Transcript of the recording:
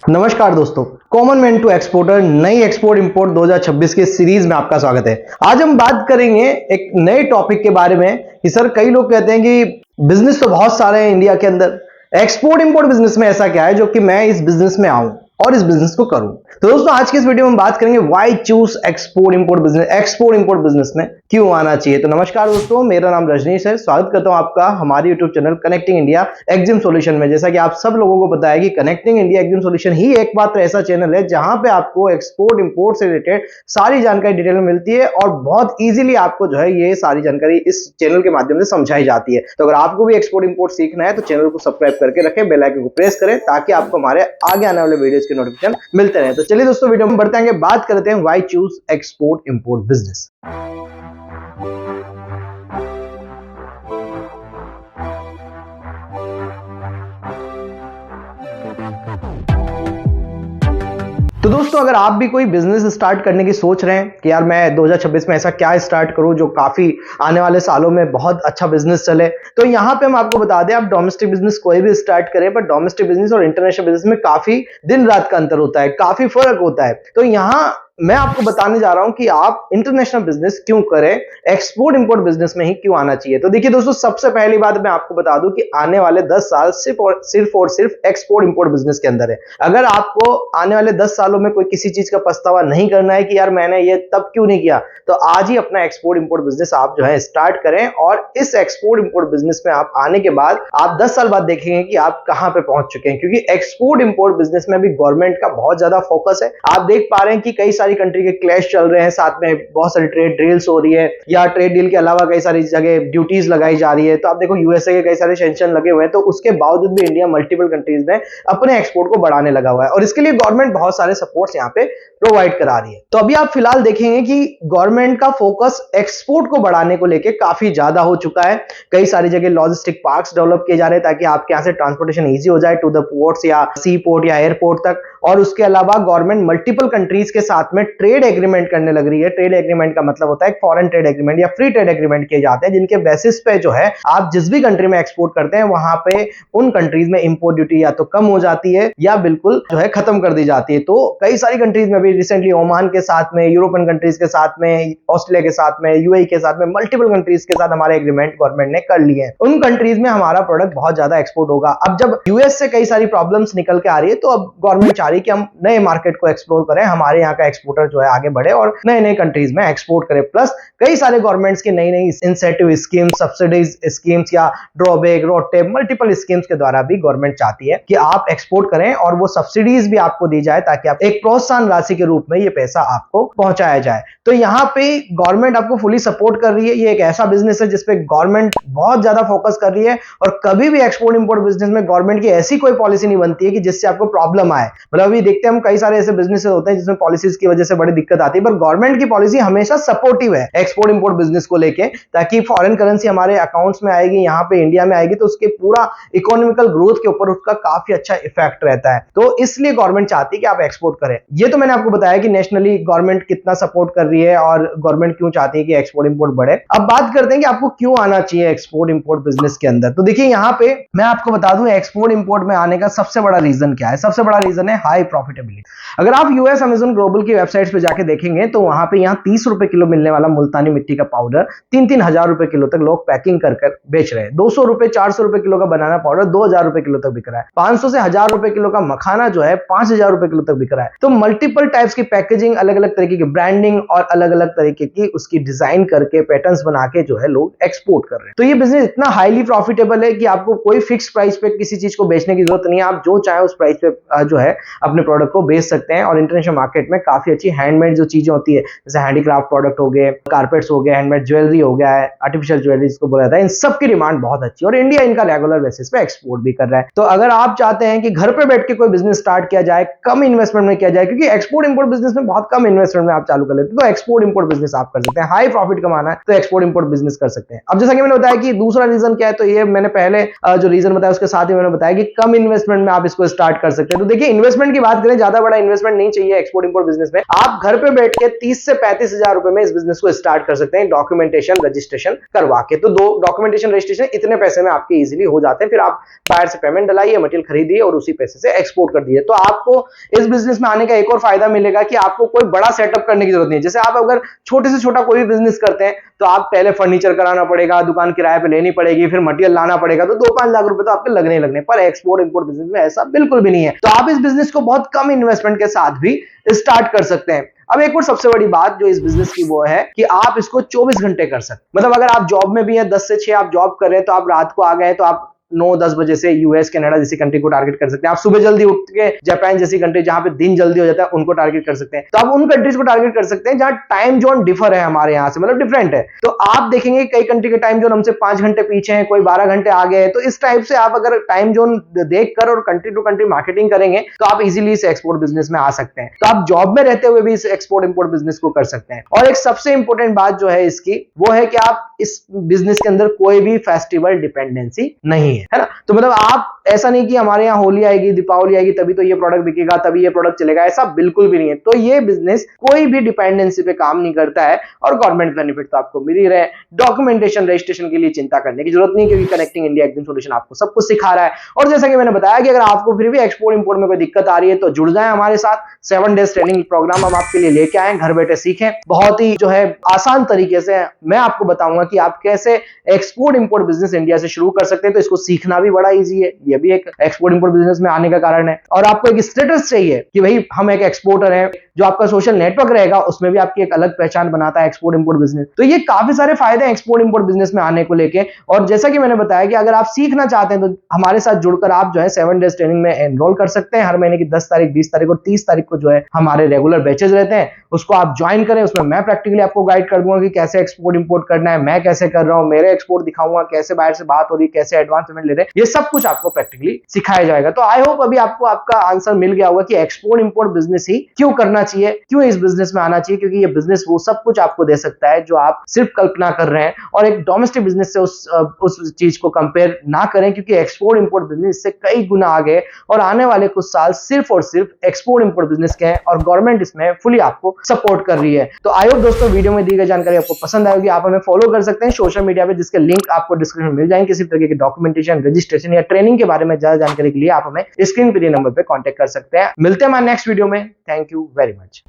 नमस्कार दोस्तों, common man to exporter नई एक्सपोर्ट इंपोर्ट 2026 के सीरीज में आपका स्वागत है। आज हम बात करेंगे एक नए टॉपिक के बारे में कि सर कई लोग कहते हैं कि बिजनेस तो बहुत सारे हैं इंडिया के अंदर, एक्सपोर्ट इंपोर्ट बिजनेस में ऐसा क्या है जो कि मैं इस बिजनेस में आऊं और इस बिजनेस को करूं। तो दोस्तों आज के इस वीडियो में हम बात करेंगे why choose export import business, export import business में क्यों आना चाहिए। तो नमस्कार दोस्तों, मेरा नाम रजनीश है, स्वागत करता हूं आपका हमारे YouTube channel connecting India Exim solution में। जैसा कि आप सब लोगों को पता है कि कनेक्टिंग इंडिया एक्जिम सॉल्यूशन ही एकमात्र ऐसा चैनल है जहां पे आपको एक्सपोर्ट इंपोर्ट से रिलेटेड सारी जानकारी डिटेल में मिलती है और बहुत इजीली आपको जो है ये सारी जानकारी इस चैनल के माध्यम से समझाई जाती है। तो अगर आपको भी एक्सपोर्ट इंपोर्ट सीखना है तो चैनल को सब्सक्राइब करके रखें, बेल आइकन को प्रेस करें ताकि आपको हमारे आगे आने वाले वीडियोस के नोटिफिकेशन मिलते रहे। तो चलिए दोस्तों वीडियो में बढ़ते हैं, बात करते हैं why choose export import business. तो दोस्तों अगर आप भी कोई बिजनेस स्टार्ट करने की सोच रहे हैं कि यार मैं 2026 में ऐसा क्या स्टार्ट करूं जो काफी आने वाले सालों में बहुत अच्छा बिजनेस चले, तो यहां पे हम आपको बता दें आप डोमेस्टिक बिजनेस कोई भी स्टार्ट करें, पर डोमेस्टिक बिजनेस और इंटरनेशनल बिजनेस में काफी दिन रात का अंतर होता है, काफी फर्क होता है। तो यहां मैं आपको बताने जा रहा हूं कि आप इंटरनेशनल बिजनेस क्यों करें, एक्सपोर्ट इंपोर्ट बिजनेस में ही क्यों आना चाहिए। तो देखिए दोस्तों, सबसे पहली बात मैं आपको बता दूं कि आने वाले 10 साल सिर्फ और सिर्फ एक्सपोर्ट इंपोर्ट बिजनेस के अंदर है। अगर आपको आने वाले 10 सालों में कोई किसी चीज का पछतावा नहीं करना है कि यार मैंने ये तब क्यों नहीं किया, तो आज ही अपना एक्सपोर्ट इंपोर्ट बिजनेस आप जो है स्टार्ट करें। और इस एक्सपोर्ट इंपोर्ट बिजनेस में आप आने के बाद आप 10 साल बाद देखेंगे कि आप कहां पे पहुंच चुके हैं, क्योंकि एक्सपोर्ट इंपोर्ट बिजनेस में भी गवर्नमेंट का बहुत ज्यादा फोकस है। आप देख पा रहे हैं कि कई सारी कंट्री के क्लैश चल रहे हैं, साथ में बहुत सारी ट्रेड डील्स हो रही है या ट्रेड डील के अलावा कई सारी जगह ड्यूटीज लगाई जा रही है। तो आप देखो यूएसए के कई सारे सेंक्शन लगे हुए हैं, तो उसके बावजूद भी इंडिया मल्टीपल कंट्रीज में अपने एक्सपोर्ट को बढ़ाने लगा हुआ है और इसके लिए गवर्नमेंट बहुत सारे सपोर्ट्स यहाँ पे प्रोवाइड करा रही है। तो अभी आप फिलहाल देखेंगे कि गवर्नमेंट का फोकस एक्सपोर्ट को बढ़ाने को लेकर काफी ज्यादा हो चुका है। कई सारी जगह लॉजिस्टिक पार्क्स डेवलप किए जा रहे हैं ताकि आपके यहां से ट्रांसपोर्टेशन इजी हो जाए टू द पोर्ट्स या सी पोर्ट या एयरपोर्ट तक। और उसके अलावा गवर्नमेंट मल्टीपल कंट्रीज के साथ में ट्रेड एग्रीमेंट करने लग रही है। ट्रेड एग्रीमेंट का मतलब होता है फॉरेन ट्रेड एग्रीमेंट या फ्री ट्रेड एग्रीमेंट किए जाते हैं, जिनके बेसिस पे जो है आप जिस भी कंट्री में एक्सपोर्ट करते हैं वहां पे उन कंट्रीज में इंपोर्ट ड्यूटी या तो कम हो जाती है या बिल्कुल जो है खत्म कर दी जाती है। तो कई सारी कंट्रीज में भी रिसेंटली ओमान के साथ में, यूरोपियन कंट्रीज के साथ में, ऑस्ट्रेलिया के साथ में, यूएई के साथ में, मल्टीपल कंट्रीज के साथ हमारे एग्रीमेंट गवर्नमेंट ने कर लिए हैं। उन कंट्रीज में हमारा प्रोडक्ट बहुत ज्यादा एक्सपोर्ट होगा। अब जब यूएस से कई सारी प्रॉब्लम्स निकल के आ रही है तो अब गवर्नमेंट चाह रही है कि हम नए मार्केट को एक्सप्लोर करें, हमारे यहाँ का एक्सपोर्टर जो है आगे बढ़े और नए नए कंट्रीज में एक्सपोर्ट करें। प्लस कई सारे गवर्नमेंट्स की नई नई इंसेंटिव स्कीम, सब्सिडीज स्कीम्स या drawback road tape multiple schemes के द्वारा भी गवर्नमेंट चाहती है कि आप एक्सपोर्ट करें और वो सब्सिडीज भी आपको दी जाए ताकि आप एक प्रोत्साहन राशि के रूप में ये पैसा आपको पहुंचाया जाए। तो यहाँ पे गवर्नमेंट आपको फुली सपोर्ट कर रही है। ये एक ऐसा बिजनेस है जिसपे गवर्नमेंट बहुत ज्यादा फोकस कर रही है और कभी भी एक्सपोर्ट इंपोर्ट बिजनेस में गवर्नमेंट की ऐसी कोई पॉलिसी नहीं बनती है कि जिससे आपको प्रॉब्लम आए। मतलब अभी देखते हैं हम कई सारे ऐसे बिजनेस होते हैं जिसमें पॉलिसीज की वजह से बड़ी दिक्कत आती है, पर गवर्नमेंट की पॉलिसी हमेशा सपोर्टिव है एक्सपोर्ट इंपोर्ट बिजनेस को लेके, ताकि फॉरेन करेंसी हमारे अकाउंट्स में आएगी, यहाँ पे इंडिया में आएगी तो उसके पूरा इकोनॉमिकल ग्रोथ के ऊपर उसका काफी अच्छा इफेक्ट रहता है। तो इसलिए गवर्नमेंट चाहती है कि आप एक्सपोर्ट करें। ये तो मैंने आपको बताया कि नेशनली गवर्नमेंट कितना सपोर्ट कर रही है और गवर्नमेंट क्यों चाहती है कि एक्सपोर्ट इंपोर्ट बढ़े। अब बात करते हैं कि आपको क्यों आना चाहिए एक्सपोर्ट इंपोर्ट बिजनेस के अंदर। तो देखिए यहाँ पे मैं आपको बता दूं एक्सपोर्ट इंपोर्ट में आने का सबसे बड़ा रीजन क्या है। सबसे बड़ा रीजन है हाई प्रॉफिटेबिलिटी। अगर आप यूएस अमेज़न ग्लोबल की वेबसाइट्स पे जाके देखेंगे तो वहां पे यहाँ 30 रुपए किलो मिलने वाला मुल्तानी मिट्टी का पाउडर 3-3 हजार रुपए किलो तक लोग पैकिंग कर बेच रहे हैं। 200 रुपए 400 रुपए किलो का बनाना पाउडर 2000 रुपए किलो तक बिक रहा है। 500 से 1000 रुपए किलो का मखाना जो है 5000 रुपए किलो तक बिक रहा है। तो मल्टीपल टाइप्स की पैकेजिंग, अलग अलग तरीके की ब्रांडिंग और अलग अलग तरीके की उसकी डिजाइन करके पैटर्न्स बना के जो है लोग एक्सपोर्ट कर रहे हैं। तो ये बिजनेस इतना हाईली प्रॉफिटेबल है कि आपको कोई फिक्स प्राइस पे किसी चीज को बेचने की जरूरत नहीं है। आप जो चाहे उस प्राइस पे जो है अपने प्रोडक्ट को बेच सकते हैं। और इंटरनेशनल मार्केट में काफी अच्छी हैंडमेड जो चीजें होती है, जैसे हैंडीक्राफ्ट प्रोडक्ट हो गए, कारपेट्स हो गए, हैंडमेड ज्वेलरी हो गया है, आर्टिफिशियल ज्वेलरी जिसको बोला जाता है, इन सब की डिमांड बहुत अच्छी है और इंडिया इनका रेगुलर बेसिस पे एक्सपोर्ट भी कर रहा है। तो अगर आप चाहते हैं कि घर पे बैठ के कोई बिजनेस स्टार्ट किया जाए, कम इन्वेस्टमेंट में किया जाए, क्योंकि एक्सपोर्ट इंपोर्ट बिजनेस में बहुत कम इन्वेस्टमेंट में आप चालू कर लेते हैं, तो एक्सपोर्ट इंपोर्ट बिजनेस आप कर सकते हैं। हाई प्रॉफिट कमाना है तो एक्सपोर्ट इंपोर्ट बिजनेस कर सकते हैं। अब जैसा कि मैंने बताया कि दूसरा रीजन क्या है, तो ये मैंने पहले जो रीजन बताया उसके साथ ही मैंने बताया कि कम इन्वेस्टमेंट में आप इसको स्टार्ट कर सकते हैं। तो देखिए इन्वेस्टमेंट इन्वेस्टमेंट की बात करें, ज्यादा बड़ा इन्वेस्टमेंट नहीं चाहिए एक्सपोर्ट इंपोर्ट बिजनेस में। आप घर पे बैठ के 30 से 35,000 रुपए में इस बिजनेस को स्टार्ट कर सकते हैं, डॉक्यूमेंटेशन रजिस्ट्रेशन करवा के। तो दो डॉक्यूमेंटेशन रजिस्ट्रेशन इतने पैसे में आपके इजीली हो जाते हैं, फिर आप बाहर से पेमेंट डलाइए, मटेरियल खरीदिए और उसी पैसे से एक्सपोर्ट कर दीजिए। तो आपको इस बिजनेस में आने का एक और फायदा मिलेगा कि आपको कोई बड़ा सेटअप करने की जरूरत नहीं है। जैसे आप अगर छोटे से छोटा कोई भी बिजनेस करते हैं तो आप पहले फर्नीचर कराना पड़ेगा, दुकान किराए पे लेनी पड़ेगी, फिर मटेरियल लाना पड़ेगा, तो 2-5 लाख रुपए तो आपके लगने ही लगने। पर एक्सपोर्ट इंपोर्ट बिजनेस में ऐसा बिल्कुल भी नहीं है। तो आप इस बिजनेस को बहुत कम इन्वेस्टमेंट के साथ भी स्टार्ट कर सकते हैं। अब एक और सबसे बड़ी बात जो इस बिजनेस की वो है कि आप इसको 24 घंटे कर सकते, मतलब अगर आप जॉब में भी हैं, 10 से 6 आप जॉब कर रहे हैं, तो आप रात को आ गए तो आप 9-10 बजे से यूएस कनाडा जैसी कंट्री को टारगेट कर सकते हैं। आप सुबह जल्दी उठ के जापान जैसी कंट्री जहां पे दिन जल्दी हो जाता है उनको टारगेट कर सकते हैं। तो आप उन कंट्रीज को टारगेट कर सकते हैं जहां टाइम जोन डिफर है हमारे यहां से, मतलब डिफरेंट है। तो आप देखेंगे कई कंट्री के टाइम जोन हमसे 5 घंटे पीछे हैं, कोई 12 घंटे आगे है। तो इस टाइप से आप अगर टाइम जोन देखकर और कंट्री टू कंट्री मार्केटिंग करेंगे तो आप इजीली इस एक्सपोर्ट बिजनेस में आ सकते हैं। तो आप जॉब में रहते हुए भी इस एक्सपोर्ट इंपोर्ट बिजनेस को कर सकते हैं। और एक सबसे इंपॉर्टेंट बात जो है इसकी वो है कि आप इस बिजनेस के अंदर कोई भी फेस्टिवल डिपेंडेंसी नहीं है ना। तो मतलब आप ऐसा नहीं कि हमारे यहाँ होली आएगी, दीपावली आएगी तभी तो ये प्रोडक्ट बिकेगा, तभी ये प्रोडक्ट चलेगा, ऐसा बिल्कुल भी नहीं है। तो ये बिजनेस कोई भी डिपेंडेंसी पे काम नहीं करता है और गवर्नमेंट बेनिफिट तो आपको मिल ही रहे हैं। डॉक्यूमेंटेशन रजिस्ट्रेशन के लिए चिंता करने की जरूरत नहीं, क्योंकि कनेक्टिंग इंडिया एक्जिम सॉल्यूशन आपको सब कुछ सिखा रहा है। और जैसा कि मैंने बताया कि अगर आपको फिर भी एक्सपोर्ट इंपोर्ट में कोई दिक्कत आ रही है तो जुड़ जाए हमारे साथ। 7 डेज ट्रेनिंग प्रोग्राम हम आपके लिए लेके आए, घर बैठे सीखें। बहुत ही जो है आसान तरीके से मैं आपको बताऊंगा कि आप कैसे एक्सपोर्ट इंपोर्ट बिजनेस इंडिया से शुरू कर सकते हैं। तो इसको सीखना भी बड़ा ईजी है, ये भी एक एक्सपोर्ट इंपोर्ट बिजनेस में आने का कारण है। और आपको एक स्टेटस चाहिए कि भाई हम एक एक्सपोर्टर हैं, जो आपका सोशल नेटवर्क रहेगा उसमें भी आपकी एक अलग पहचान बनाता है एक्सपोर्ट इंपोर्ट बिजनेस। तो ये काफी सारे फायदे हैं एक्सपोर्ट इंपोर्ट बिजनेस में आने को लेके। और जैसा कि मैंने बताया कि अगर आप सीखना चाहते हैं तो हमारे साथ जुड़कर आप जो है 7 डेज ट्रेनिंग में एनरोल कर सकते हैं। हर महीने की 10 तारीख, 20 तारीख और 30 तारीख को जो है हमारे रेगुलर बैचेस रहते हैं, उसको आप ज्वाइन करें। उसमें मैं प्रैक्टिकली आपको गाइड कर दूंगा कि कैसे एक्सपोर्ट इंपोर्ट करना है, मैं कैसे कर रहा हूं, मेरे एक्सपोर्ट दिखाऊंगा, कैसे बाहर से बात हो रही है, कैसे एडवांस पेमेंट ले रहे हैं, ये सब कुछ आपको प्रैक्टिकली सिखाया जाएगा। तो आई होप अभी आपको आपका आंसर मिल गया होगा कि एक्सपोर्ट इंपोर्ट बिजनेस ही क्यों करना चाहिए, क्यों इस बिजनेस में आना चाहिए। क्योंकि ये बिजनेस वो सब कुछ आपको दे सकता है जो आप सिर्फ कल्पना कर रहे हैं। और एक डोमेस्टिक बिजनेस से उस चीज को कंपेयर ना करें, क्योंकि एक्सपोर्ट इंपोर्ट बिजनेस से कई गुना आगे और आने वाले कुछ साल सिर्फ और सिर्फ एक्सपोर्ट इंपोर्ट बिजनेस के हैं और गवर्नमेंट इसमें फुली आपको सपोर्ट कर रही है। तो आई होप दोस्तों वीडियो में दी गई जानकारी आपको पसंद आएगी। आप हमें फॉलो कर सकते हैं सोशल मीडिया पे, जिसके लिंक आपको डिस्क्रिप्शन में मिल जाएंगे। किसी तरह के डॉक्यूमेंटेशन रजिस्ट्रेशन या ट्रेनिंग के बारे में ज्यादा जानकारी के लिए आप हमें स्क्रीन पर नंबर पे कांटेक्ट कर सकते हैं। मिलते हैं हमारे नेक्स्ट वीडियो में। Thank you very much.